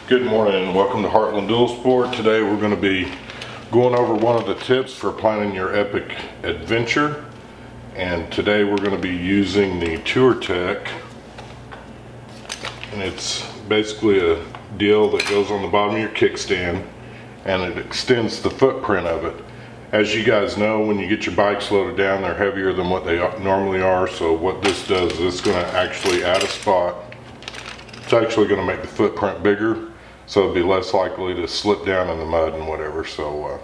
Good morning and welcome to Heartland Dual Sport. Today we're going to be going over one of the tips for planning your epic adventure. And today we're going to be using the Touratech. And it's basically a deal that goes on the bottom of your kickstand and it extends the footprint of it. As you guys know, when you get your bikes loaded down, they're heavier than what they normally are. So what this does is it's going to actually add a spot. It's actually going to make the footprint bigger, so it'll be less likely to slip down in the mud and whatever. So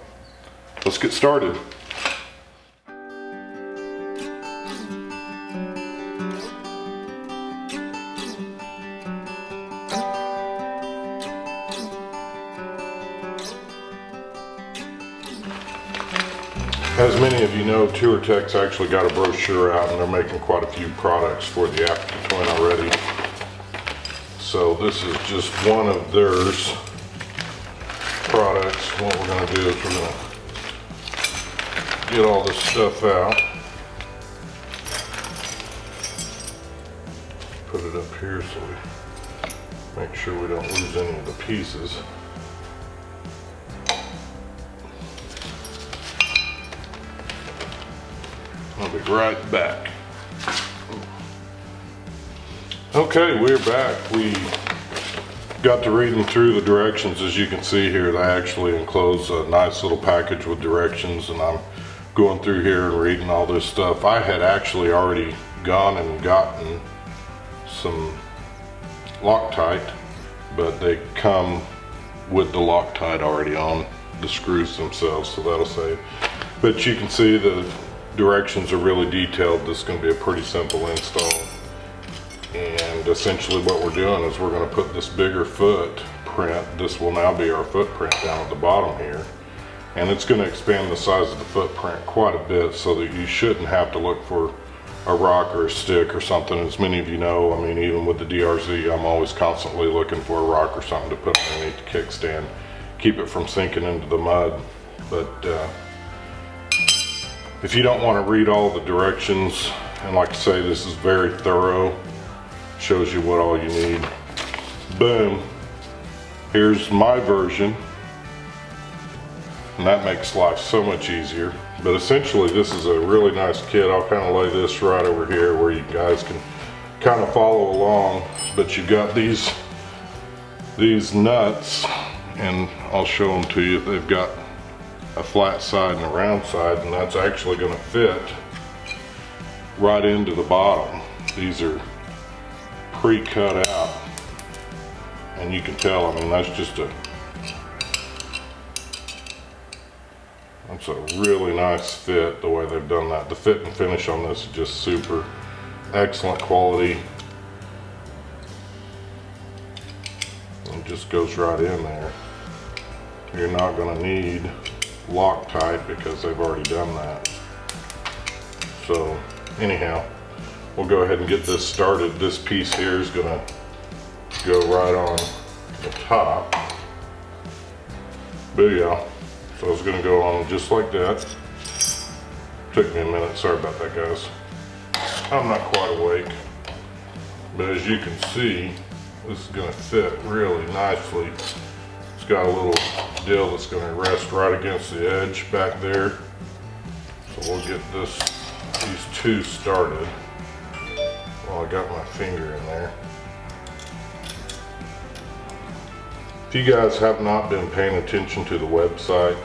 let's get started. As many of you know, Touratech's actually got a brochure out and they're making quite a few products for the Africa Twin already. So this is just one of theirs products. What we're going to do is we're going to get all this stuff out. Put it up here so we make sure we don't lose any of the pieces. I'll be right back. Okay, we're back. We got to reading through the directions. As you can see here, they actually enclose a nice little package with directions, and I'm going through here and reading all this stuff. I had actually already gone and gotten some Loctite, but they come with the Loctite already on the screws themselves, so that'll save. But you can see the directions are really detailed. This is going to be a pretty simple install. And essentially what we're doing is we're going to put this bigger footprint. This will now be our footprint down at the bottom here. And it's going to expand the size of the footprint quite a bit so that you shouldn't have to look for a rock or a stick or something. As many of you know, I mean, even with the DRZ, I'm always constantly looking for a rock or something to put underneath the kickstand. Keep it from sinking into the mud. But if you don't want to read all the directions, and like I say, this is very thorough. Shows you what all you need. Boom. Here's my version. And that makes life so much easier. But essentially this is a really nice kit. I'll kind of lay this right over here where you guys can kind of follow along. But you've got these nuts, and I'll show them to you. They've got a flat side and a round side, and that's actually going to fit right into the bottom. These are pre-cut out, and you can tell, I mean, that's a really nice fit the way they've done that. The fit and finish on this is just super excellent quality. It just goes right in there. You're not going to need Loctite because they've already done that. So anyhow, we'll go ahead and get this started. This piece here is going to go right on the top. Booyah. So it's going to go on just like that. Took me a minute. Sorry about that, guys. I'm not quite awake. But as you can see, this is going to fit really nicely. It's got a little deal that's going to rest right against the edge back there. So we'll get these two started. Well, I got my finger in there. If you guys have not been paying attention to the website,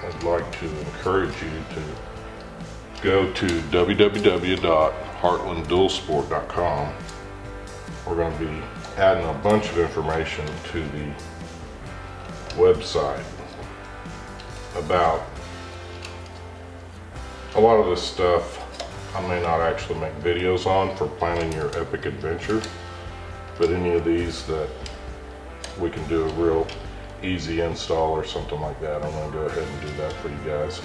I'd like to encourage you to go to www.heartlanddualsport.com. We're going to be adding a bunch of information to the website about a lot of this stuff. I may not actually make videos on for planning your epic adventure, but any of these that we can do a real easy install or something like that, I'm going to go ahead and do that for you guys.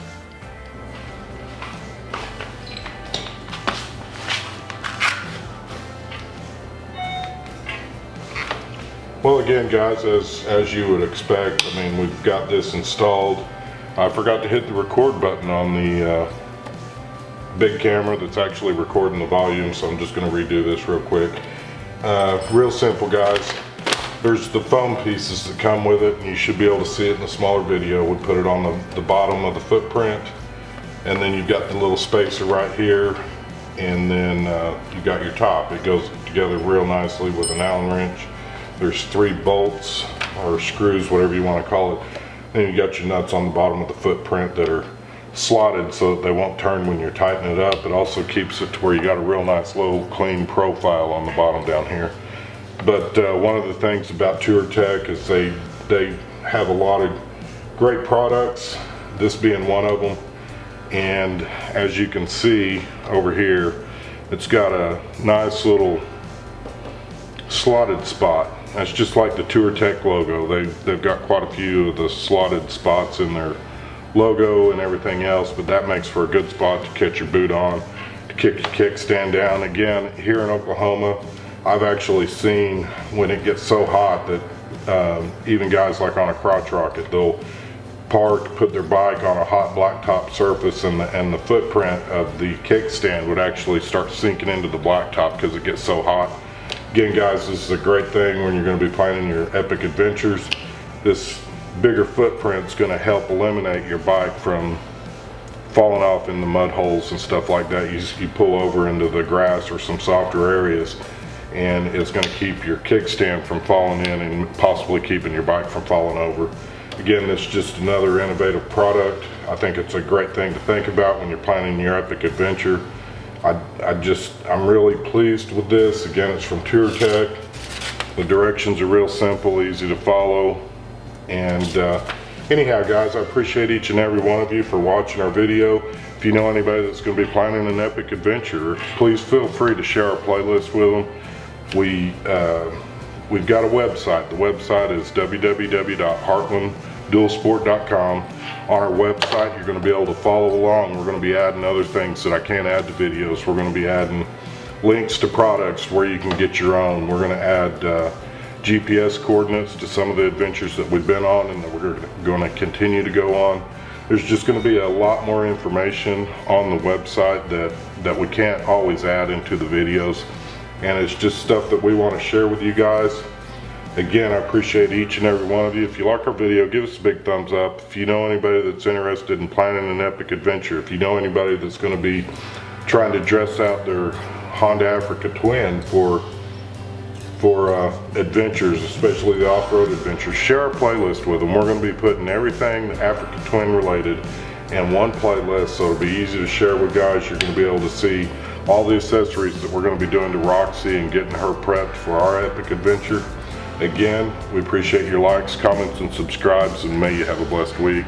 Well, again, guys, as you would expect, I mean, we've got this installed. I forgot to hit the record button on the big camera that's actually recording the volume, so I'm just going to redo this real quick. Real simple, guys. There's the foam pieces that come with it, and you should be able to see it in the smaller video. We put it on the bottom of the footprint, and then you've got the little spacer right here, and then you got your top. It goes together real nicely with an Allen wrench. There's 3 bolts or screws, whatever you want to call it. Then you got your nuts on the bottom of the footprint that are slotted so that they won't turn when you're tightening it up. It also keeps it to where you got a real nice little clean profile on the bottom down here. But one of the things about Touratech is they have a lot of great products, this being one of them. And as you can see over here, it's got a nice little slotted spot. That's just like the Touratech logo. They've got quite a few of the slotted spots in their logo and everything else, but that makes for a good spot to catch your boot on, to kick your kickstand down. Again, here in Oklahoma, I've actually seen when it gets so hot that even guys like on a crotch rocket, they'll park, put their bike on a hot blacktop surface, and the footprint of the kickstand would actually start sinking into the blacktop because it gets so hot. Again, guys, this is a great thing when you're going to be planning your epic adventures. This bigger footprint is going to help eliminate your bike from falling off in the mud holes and stuff like that. You pull over into the grass or some softer areas, and it's going to keep your kickstand from falling in and possibly keeping your bike from falling over. Again, it's just another innovative product. I think it's a great thing to think about when you're planning your epic adventure. I'm really pleased with this. Again, it's from Touratech. The directions are real simple, easy to follow. And anyhow, guys, I appreciate each and every one of you for watching our video. If you know anybody that's going to be planning an epic adventure, please feel free to share our playlist with them. We've got a website. The website is www.heartlanddualsport.com. On our website, you're going to be able to follow along. We're going to be adding other things that I can't add to videos. We're going to be adding links to products where you can get your own. We're going to add GPS coordinates to some of the adventures that we've been on and that we're going to continue to go on. There's just going to be a lot more information on the website that we can't always add into the videos. And it's just stuff that we want to share with you guys. Again, I appreciate each and every one of you. If you like our video, give us a big thumbs up. If you know anybody that's interested in planning an epic adventure, if you know anybody that's going to be trying to dress out their Honda Africa Twin for adventures, especially the off-road adventures, share our playlist with them. We're going to be putting everything Africa Twin related in one playlist, so it'll be easy to share with guys. You're going to be able to see all the accessories that we're going to be doing to Roxy and getting her prepped for our epic adventure. Again, we appreciate your likes, comments, and subscribes, and may you have a blessed week.